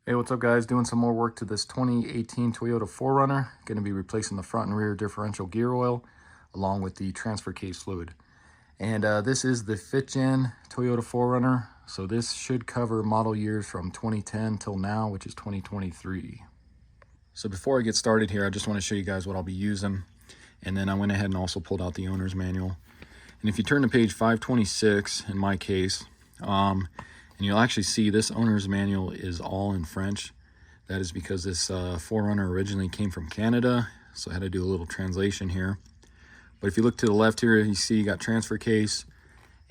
Hey, what's up guys? Doing some more work to this 2018 Toyota 4Runner. Going to be replacing the front and rear differential gear oil along with the transfer case fluid. And this is the 5th gen Toyota 4Runner. So this should cover model years from 2010 till now, which is 2023. So before I get started here, I just want to show you guys what I'll be using. And then I went ahead and also pulled out the owner's manual. And if you turn to page 526 in my case, and you'll actually see this owner's manual is all in French. That is because this 4Runner originally came from Canada, so I had to do a little translation here. But if you look to the left here, you see you got transfer case,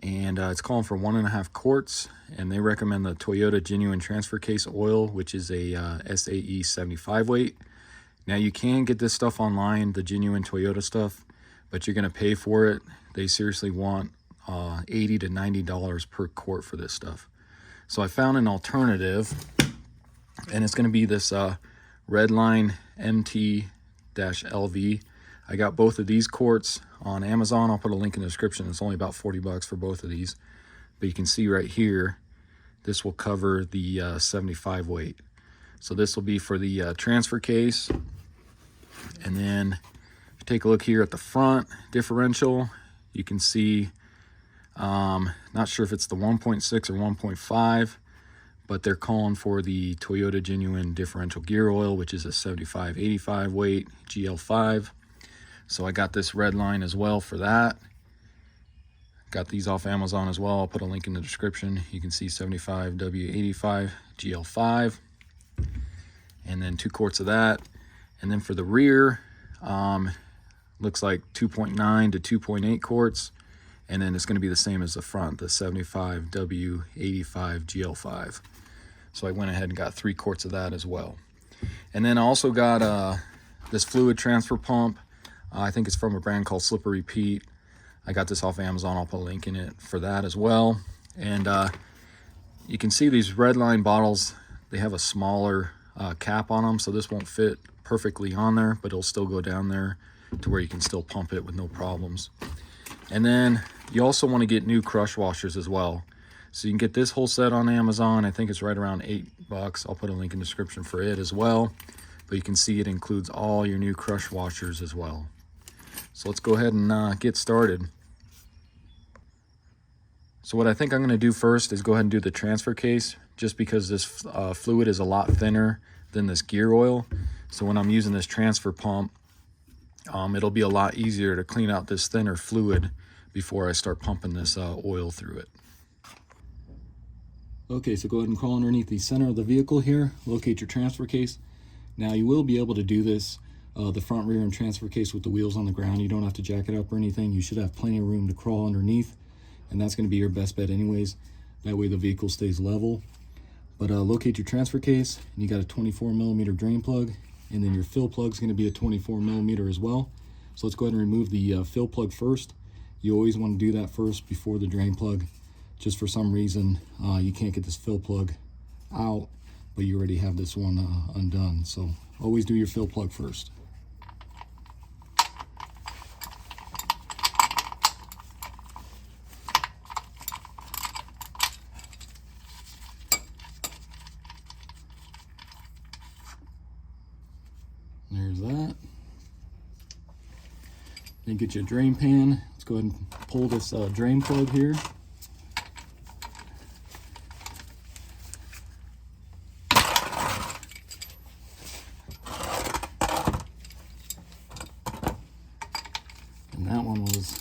and it's calling for 1.5 quarts, and they recommend the Toyota Genuine Transfer Case Oil, which is a SAE 75 weight. Now you can get this stuff online, the genuine Toyota stuff, but you're going to pay for it. They seriously want $80 to $90 per quart for this stuff. So I found an alternative, and it's going to be this Redline MT-LV. I got both of these quarts on Amazon. I'll put a link in the description. It's only about 40 bucks for both of these. But you can see right here, this will cover the 75 weight. So this will be for the transfer case. And then if you take a look here at the front differential, you can see not sure if it's the 1.6 or 1.5, but they're calling for the Toyota Genuine Differential Gear Oil, which is a 75/85 weight GL5. So I got this Redline as well for that. Got these off Amazon as well. I'll put a link in the description. You can see 75W85 GL5, and then 2 quarts of that. And then for the rear, looks like 2.9 to 2.8 quarts. And then it's going to be the same as the front, the 75W85 GL5. So I went ahead and got 3 quarts of that as well. And then I also got this fluid transfer pump. I think it's from a brand called Slippery Pete. I got this off Amazon. I'll put a link in it for that as well. And you can see these Redline bottles, they have a smaller cap on them, so this won't fit perfectly on there, but it'll still go down there to where you can still pump it with no problems. And then you also want to get new crush washers as well. So you can get this whole set on Amazon. I think it's right around 8 bucks. I'll put a link in the description for it as well. But you can see it includes all your new crush washers as well. So let's go ahead and get started. So what I think I'm going to do first is go ahead and do the transfer case, just because this fluid is a lot thinner than this gear oil. So when I'm using this transfer pump, it'll be a lot easier to clean out this thinner fluid before I start pumping this oil through it. Okay, so go ahead and crawl underneath the center of the vehicle here, locate your transfer case. Now you will be able to do this, the front, rear, and transfer case with the wheels on the ground. You don't have to jack it up or anything. You should have plenty of room to crawl underneath, and that's going to be your best bet anyways. That way the vehicle stays level. But locate your transfer case, and you got a 24mm drain plug, and then your fill plug is going to be a 24mm as well. So let's go ahead and remove the fill plug first. You always want to do that first before the drain plug. Just for some reason, you can't get this fill plug out, but you already have this one undone. So always do your fill plug first. There's that. Then get your drain pan. Let's go ahead and pull this drain plug here. And that one was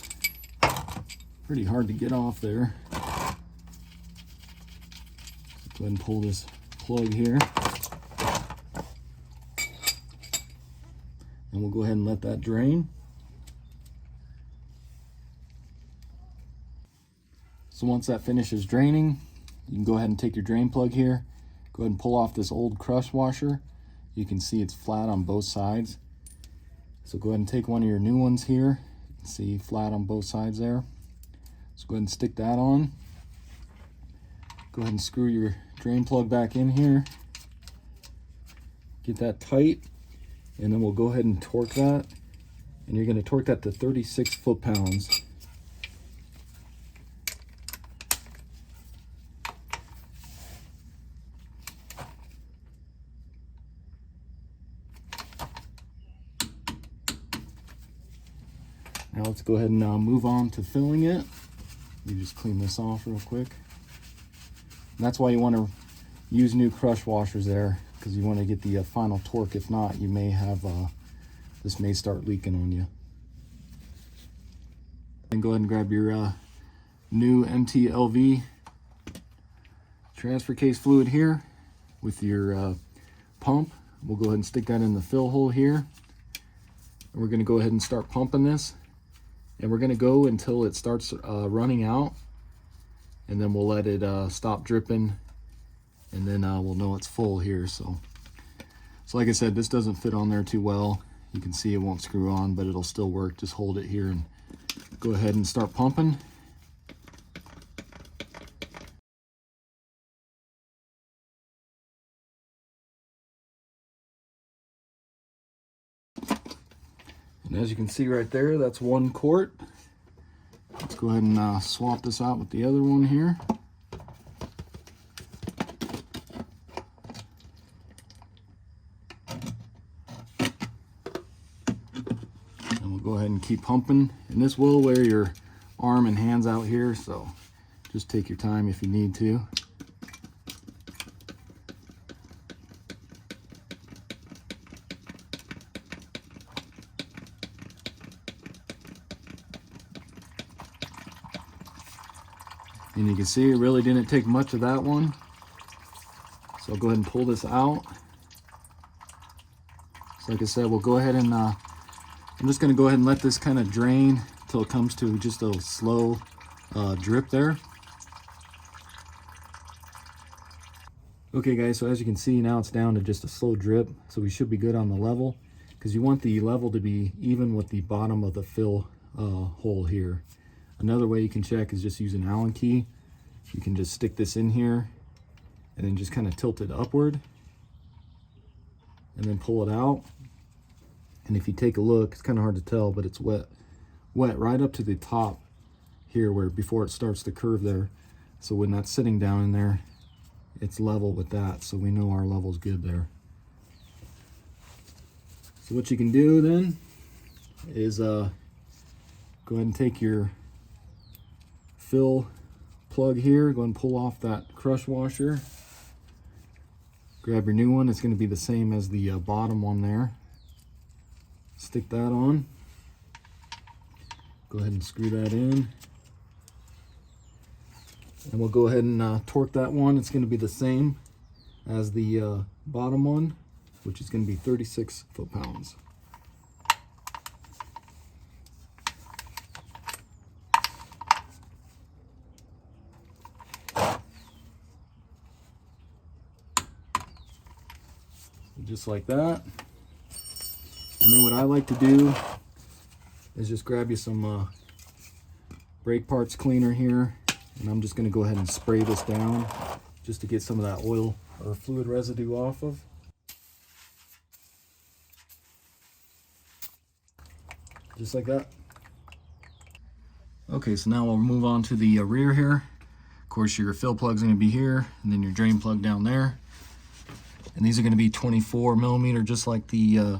pretty hard to get off there. Let's go ahead and pull this plug here. And we'll go ahead and let that drain. So once that finishes draining, you can go ahead and take your drain plug here. Go ahead and pull off this old crush washer. You can see it's flat on both sides. So go ahead and take one of your new ones here. You can see flat on both sides there. So go ahead and stick that on. Go ahead and screw your drain plug back in here. Get that tight. And then we'll go ahead and torque that. And you're going to torque that to 36 foot-pounds. Now let's go ahead and move on to filling it. You just clean this off real quick. And that's why you want to use new crush washers there, because you want to get the final torque. If not, you may have, this may start leaking on you. And go ahead and grab your new MTLV transfer case fluid here with your pump. We'll go ahead and stick that in the fill hole here. And we're going to go ahead and start pumping this. And we're going to go until it starts running out. And then we'll let it stop dripping. And then we'll know it's full here. So like I said, this doesn't fit on there too well. You can see it won't screw on, but it'll still work. Just hold it here and go ahead and start pumping. And as you can see right there, that's 1 quart. Let's go ahead and swap this out with the other one here. And we'll go ahead and keep pumping. And this will wear your arm and hands out here, so just take your time if you need to. And you can see it really didn't take much of that one. So I'll go ahead and pull this out. So like I said, we'll go ahead and, I'm just gonna go ahead and let this kind of drain till it comes to just a slow drip there. Okay guys, so as you can see now it's down to just a slow drip. So we should be good on the level, because you want the level to be even with the bottom of the fill hole here. Another way you can check is just use an Allen key. You can just stick this in here and then just kind of tilt it upward and then pull it out. And if you take a look, it's kind of hard to tell, but it's wet right up to the top here where before it starts to curve there. So when that's sitting down in there, it's level with that. So we know our level's good there. So what you can do then is go ahead and take your fill plug here, go and pull off that crush washer. Grab your new one. It's going to be the same as the bottom one there. Stick that on. Go ahead and screw that in. And we'll go ahead and torque that one. It's going to be the same as the bottom one, which is going to be 36 foot-pounds. Just like that. And then what I like to do is just grab you some brake parts cleaner here, and I'm just going to go ahead and spray this down just to get some of that oil or fluid residue off of. Just like that. Okay, so now we'll move on to the rear here. Of course, your fill plug's going to be here, and then your drain plug down there. And these are going to be 24 millimeter, just like the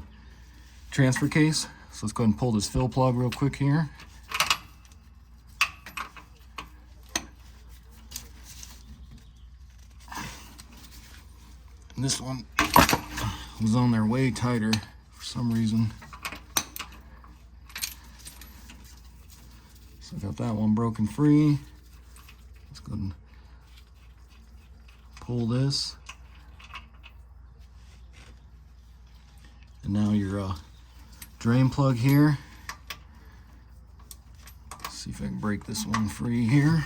transfer case. So let's go ahead and pull this fill plug real quick here. And this one was on there way tighter for some reason. So I got that one broken free. Let's go ahead and pull this. And now your drain plug here. Let's see if I can break this one free here.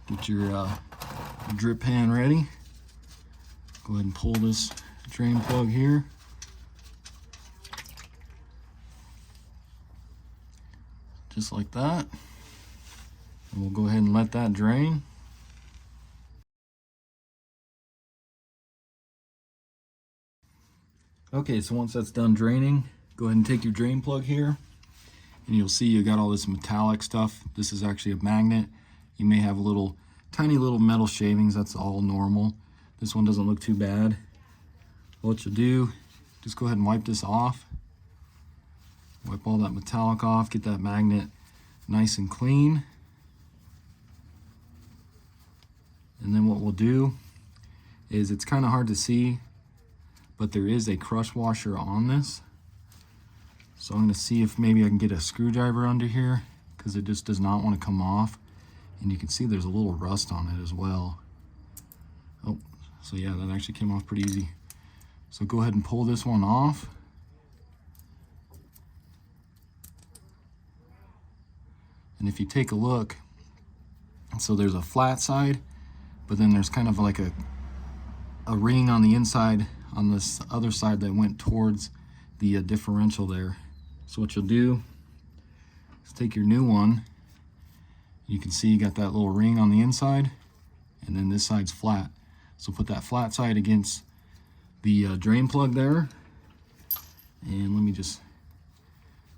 Get your drip pan ready. Go ahead and pull this drain plug here. Just like that. And we'll go ahead and let that drain. Okay, so once that's done draining, go ahead and take your drain plug here, and you'll see you got all this metallic stuff. This is actually a magnet. You may have tiny little metal shavings. That's all normal. This one doesn't look too bad. What you'll do just go ahead and wipe this off. Wipe all that metallic off, get that magnet nice and clean. And then what we'll do is, it's kind of hard to see, but there is a crush washer on this. So I'm going to see if maybe I can get a screwdriver under here, because it just does not want to come off. And you can see there's a little rust on it as well. Oh, so yeah, that actually came off pretty easy. So go ahead and pull this one off. And if you take a look, so there's a flat side, but then there's kind of like a ring on the inside on this other side that went towards the differential there. So what you'll do is take your new one. You can see you got that little ring on the inside, and then this side's flat. So put that flat side against the drain plug there. And let me just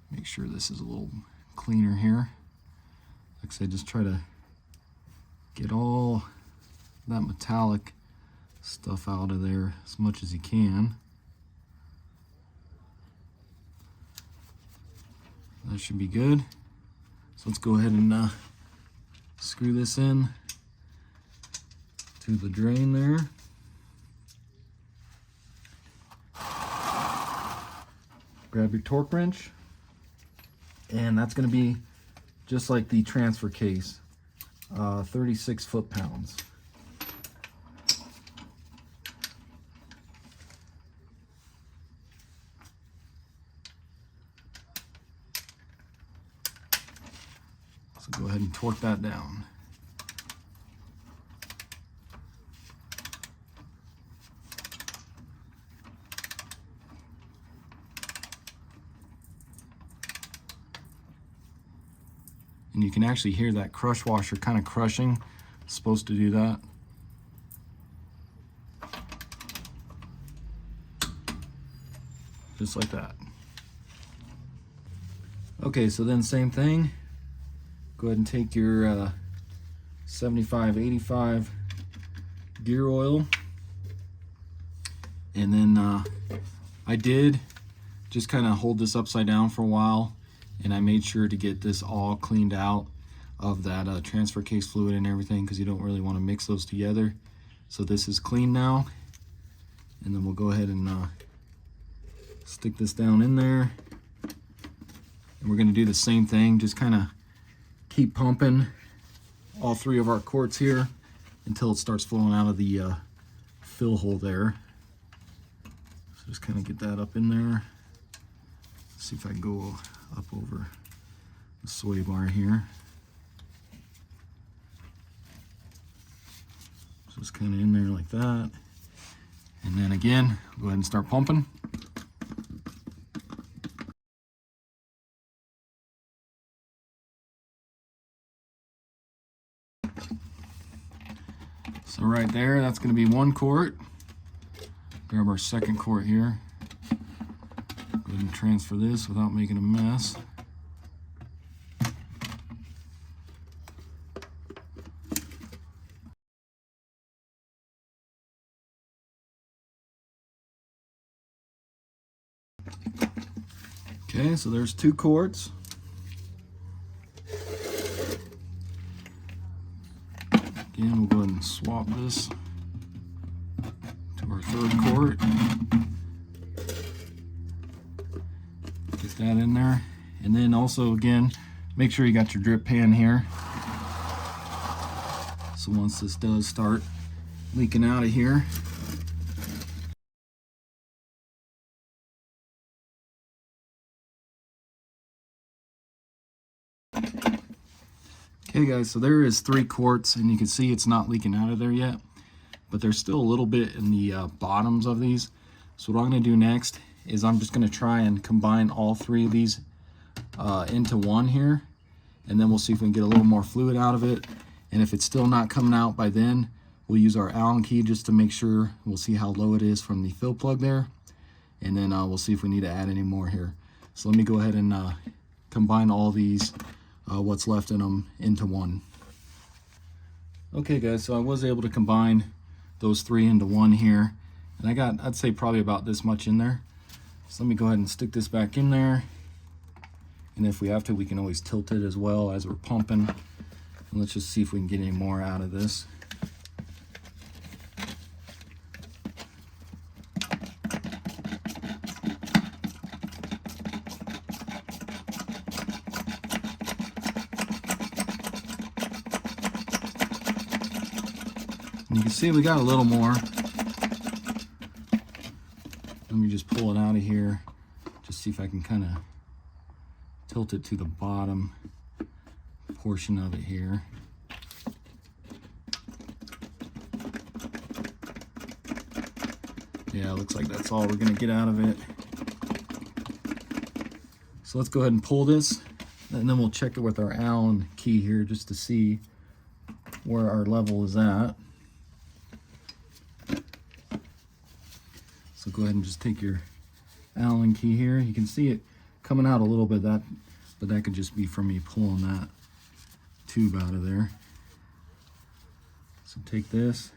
make sure this is a little cleaner here. Like I said, just try to get all that metallic stuff out of there as much as you can. That should be good. So let's go ahead and screw this in to the drain there. Grab your torque wrench, and that's going to be just like the transfer case, 36 foot-pounds. So go ahead and torque that down. And you can actually hear that crush washer kind of crushing. It's supposed to do that. Just like that. Okay, so then same thing. Go ahead and take your 75-85 gear oil. And then I did just kind of hold this upside down for a while, and I made sure to get this all cleaned out of that transfer case fluid and everything, because you don't really want to mix those together. So this is clean now, and then we'll go ahead and stick this down in there. And we're going to do the same thing, just kind of keep pumping all three of our quarts here until it starts flowing out of the fill hole there. So just kind of get that up in there. See if I can go up over the sway bar here. So it's kind of in there like that. And then again, go ahead and start pumping. So right there, that's going to be 1 quart. Grab our second quart here. Go ahead and transfer this without making a mess. Okay, so there's 2 quarts. Again, we'll go ahead and swap this to our 3rd quart. Get that in there. And then also, again, make sure you got your drip pan here. So once this does start leaking out of here, okay guys, so there is 3 quarts, and you can see it's not leaking out of there yet, but there's still a little bit in the bottoms of these. So what I'm going to do next is I'm just going to try and combine all 3 of these into one here, and then we'll see if we can get a little more fluid out of it. And if it's still not coming out by then, we'll use our Allen key just to make sure. We'll see how low it is from the fill plug there, and then we'll see if we need to add any more here. So let me go ahead and combine all these what's left in them into one. Okay guys, so I was able to combine those 3 into one here, and I got, I'd say, probably about this much in there. So let me go ahead and stick this back in there. And if we have to, we can always tilt it as well as we're pumping. And let's just see if we can get any more out of this. And you can see we got a little more. Let me just pull it out of here. Just see if I can kind of tilt it to the bottom portion of it here. Yeah, it looks like that's all we're gonna get out of it. So let's go ahead and pull this, and then we'll check it with our Allen key here just to see where our level is at. So go ahead and just take your Allen key here. You can see it coming out a little bit, but that could just be from me pulling that tube out of there. So take this,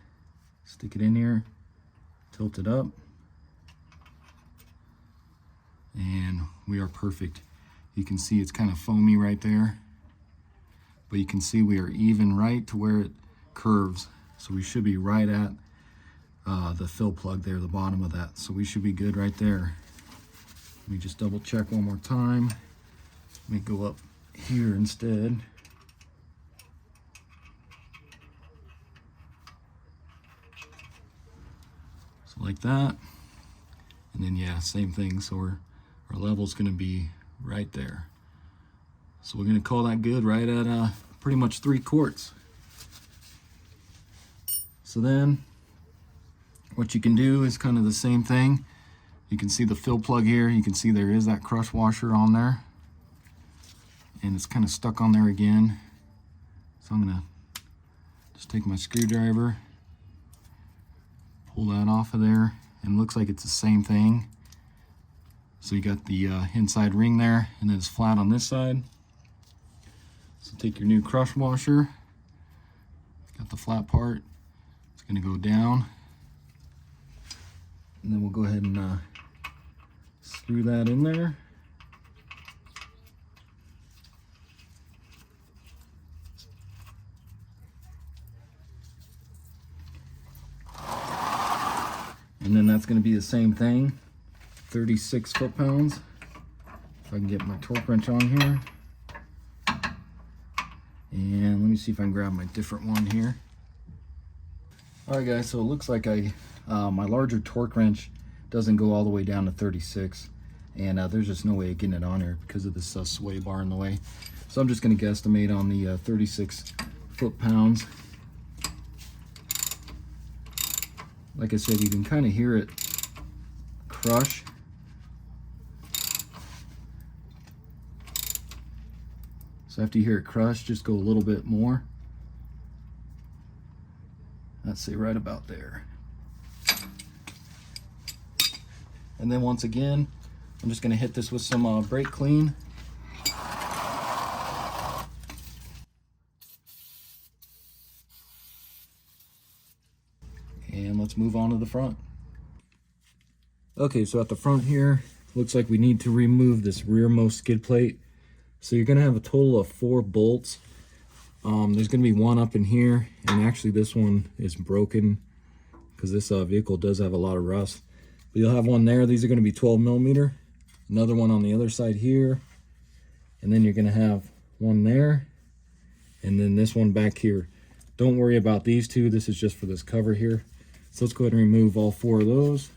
stick it in here, tilt it up, and we are perfect. You can see it's kind of foamy right there, but you can see we are even right to where it curves. So we should be right at the fill plug there, the bottom of that. So we should be good right there. Let me just double check one more time. Let me go up here instead. So like that. And then yeah, same thing. So our level's gonna be right there. So we're gonna call that good right at pretty much 3 quarts. So then what you can do is kind of the same thing. You can see the fill plug here. You can see there is that crush washer on there. And it's kind of stuck on there again. So I'm gonna just take my screwdriver, pull that off of there, and it looks like it's the same thing. So you got the inside ring there, and then it's flat on this side. So take your new crush washer, got the flat part, it's gonna go down. And then we'll go ahead and screw that in there. And then that's going to be the same thing, 36 foot-pounds. If I can get my torque wrench on here. And let me see if I can grab my different one here. All right, guys, so it looks like my larger torque wrench doesn't go all the way down to 36. And there's just no way of getting it on here because of this sway bar in the way. So I'm just going to guesstimate on the 36 foot-pounds. Like I said, you can kind of hear it crush. So after you hear it crush, just go a little bit more. Let's say right about there. And then once again, I'm just going to hit this with some brake clean. And let's move on to the front. Okay, so at the front here, looks like we need to remove this rearmost skid plate. So you're gonna have a total of 4 bolts. There's gonna be one up in here, and actually this one is broken because this vehicle does have a lot of rust. But you'll have one there. These are gonna be 12 millimeter. Another one on the other side here. And then you're gonna have one there. And then this one back here. Don't worry about these two. This is just for this cover here. So let's go ahead and remove all 4 of those.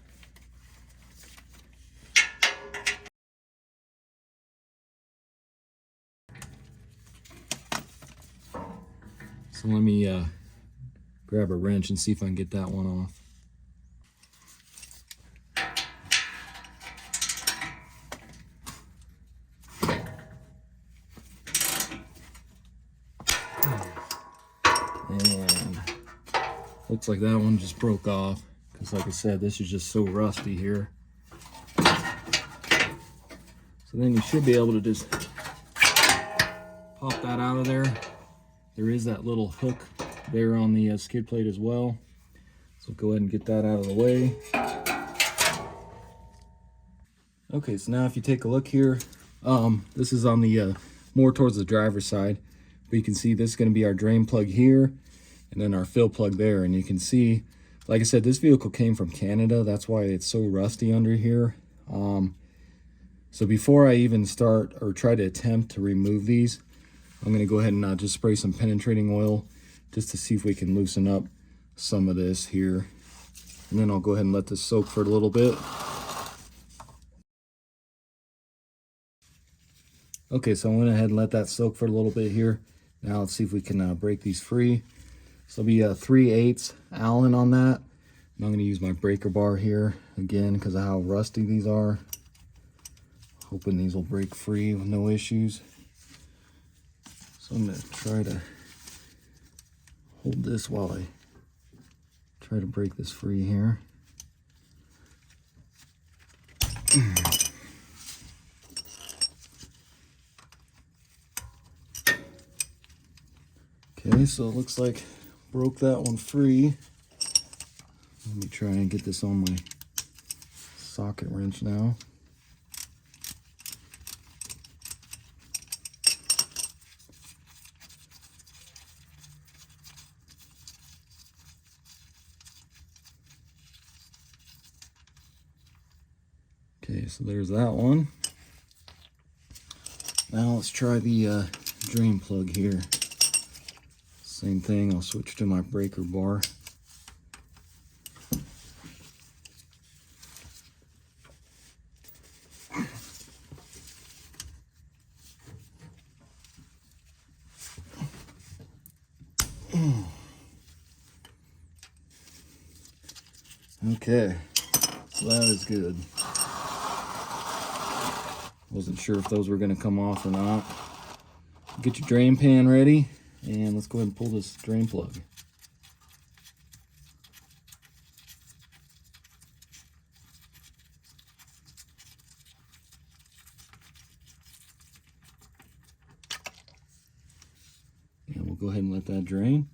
So let me grab a wrench and see if I can get that one off. And looks like that one just broke off because, like I said, this is just so rusty here. So then you should be able to just pop that out of there. There is that little hook there on the skid plate as well. So go ahead and get that out of the way. Okay, so now if you take a look here, this is on the more towards the driver's side, but you can see this is going to be our drain plug here, and then our fill plug there. And you can see, like I said, this vehicle came from Canada. That's why it's so rusty under here. So before I even start or try to attempt to remove these, I'm going to go ahead and just spray some penetrating oil just to see if we can loosen up some of this here. And then I'll go ahead and let this soak for a little bit. Okay, so I went ahead and let that soak for a little bit here. Now let's see if we can break these free. So it'll be a 3/8 Allen on that. And I'm going to use my breaker bar here again because of how rusty these are. Hoping these will break free with no issues. So I'm going to try to hold this while I try to break this free here. Okay, so it looks like broke that one free. Let me try and get this on my socket wrench now. Okay, so there's that one. Now let's try the drain plug here. Same thing, I'll switch to my breaker bar. Okay, so that is good. Wasn't sure if those were going to come off or not. Get your drain pan ready, and let's go ahead and pull this drain plug. And we'll go ahead and let that drain.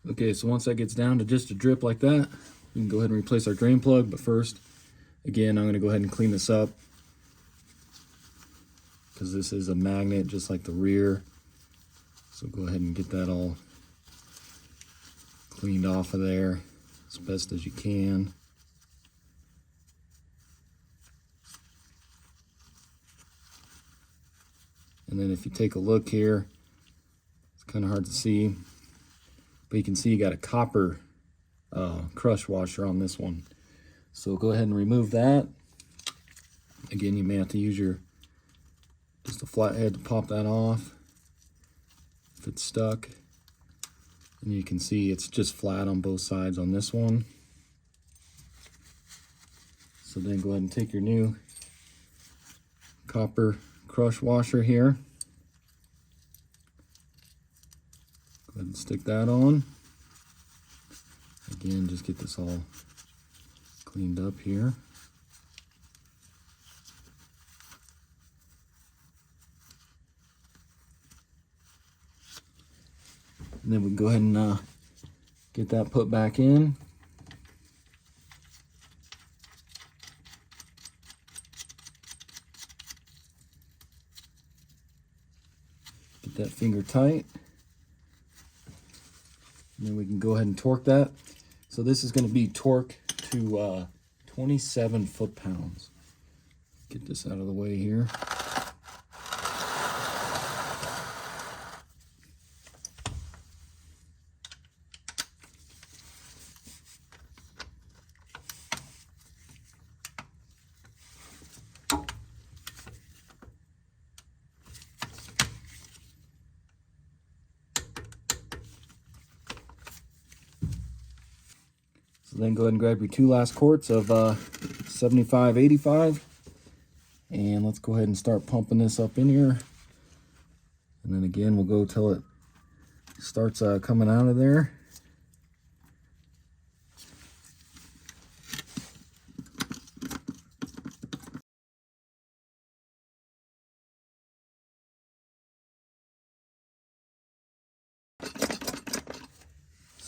Okay, so once that gets down to just a drip like that, we can go ahead and replace our drain plug. But first, again, I'm going to go ahead and clean this up because this is a magnet just like the rear. So go ahead and get that all cleaned off of there as best as you can. And then if you take a look here, it's kind of hard to see, but you can see you got a copper crush washer on this one. So go ahead and remove that. Again, you may have to use just a flathead to pop that off if it's stuck. And you can see it's just flat on both sides on this one. So then go ahead and take your new copper crush washer here. Go ahead and stick that on. Again, just get this all cleaned up here. And then we can go ahead and get that put back in. Get that finger tight. And then we can go ahead and torque that. So this is going to be torque to 27 foot-pounds. Get this out of the way here. So then go ahead and grab your 2 last quarts of 75/85, and let's go ahead and start pumping this up in here. And then again, we'll go till it starts coming out of there.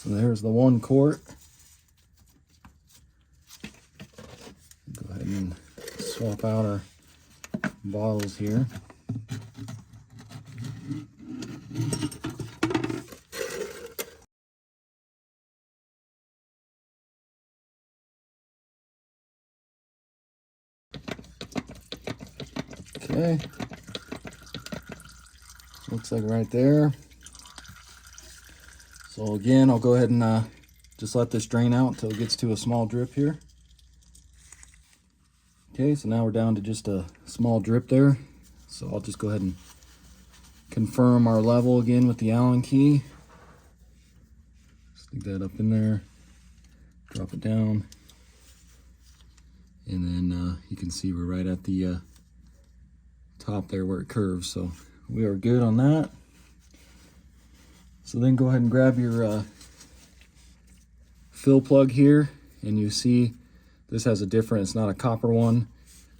So there's the 1 quart. Go ahead and swap out our bottles here. Okay, looks like right there. So again, I'll go ahead and just let this drain out until it gets to a small drip here. Okay, so now we're down to just a small drip there. So I'll just go ahead and confirm our level again with the Allen key. Stick that up in there, drop it down, and then you can see we're right at the top there where it curves. So we are good on that. So then go ahead and grab your fill plug here, and you see this has a different, it's not a copper one.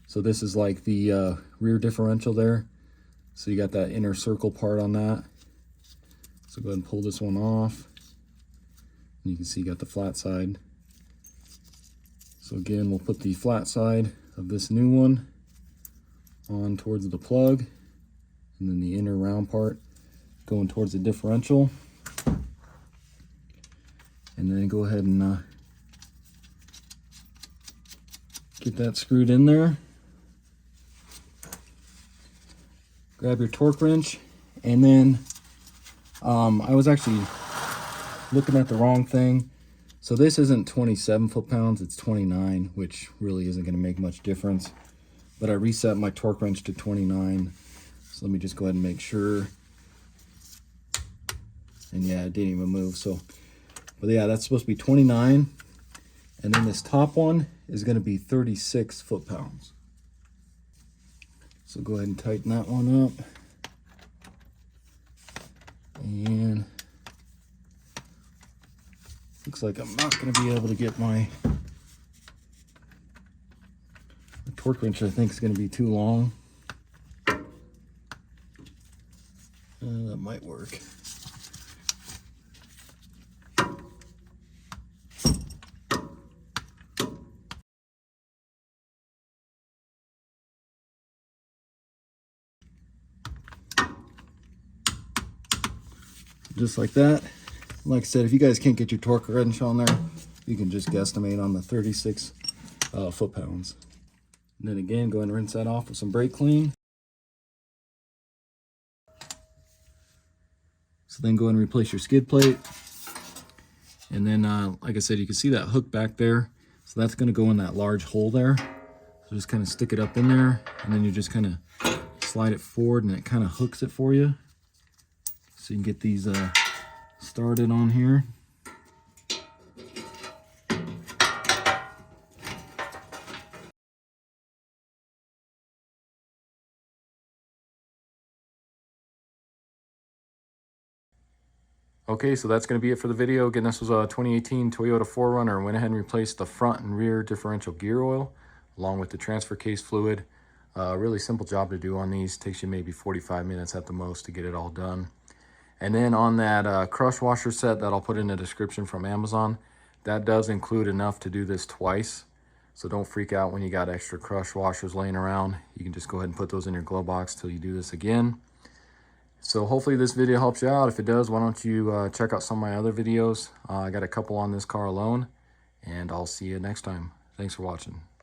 So this is like the rear differential there. So you got that inner circle part on that. So go ahead and pull this one off. And you can see you got the flat side. So again, we'll put the flat side of this new one on towards the plug, and then the inner round part going towards the differential. And then go ahead and get that screwed in there. Grab your torque wrench, and then I was actually looking at the wrong thing. So this isn't 27 foot-pounds, it's 29, which really isn't going to make much difference. But I reset my torque wrench to 29. So let me just go ahead and make sure. And yeah, it didn't even move. So, but yeah, that's supposed to be 29. And then this top one is going to be 36 foot-pounds. So go ahead and tighten that one up. And looks like I'm not going to be able to get my torque wrench. I think is going to be too long. That might work. Just like that. Like I said, if you guys can't get your torque wrench on there, you can just guesstimate on the 36 foot-pounds. And then again, go ahead and rinse that off with some brake clean. So then go ahead and replace your skid plate. And then, like I said, you can see that hook back there. So that's going to go in that large hole there. So just kind of stick it up in there, and then you just kind of slide it forward, and it kind of hooks it for you. So you can get these started on here. Okay, so that's going to be it for the video. Again, this was a 2018 Toyota 4Runner. Went ahead and replaced the front and rear differential gear oil along with the transfer case fluid. Really simple job to do on these. Takes you maybe 45 minutes at the most to get it all done. And then on that crush washer set that I'll put in the description from Amazon, that does include enough to do this twice. So don't freak out when you got extra crush washers laying around. You can just go ahead and put those in your glove box till you do this again. So hopefully this video helps you out. If it does, why don't you check out some of my other videos. I got a couple on this car alone, and I'll see you next time. Thanks for watching.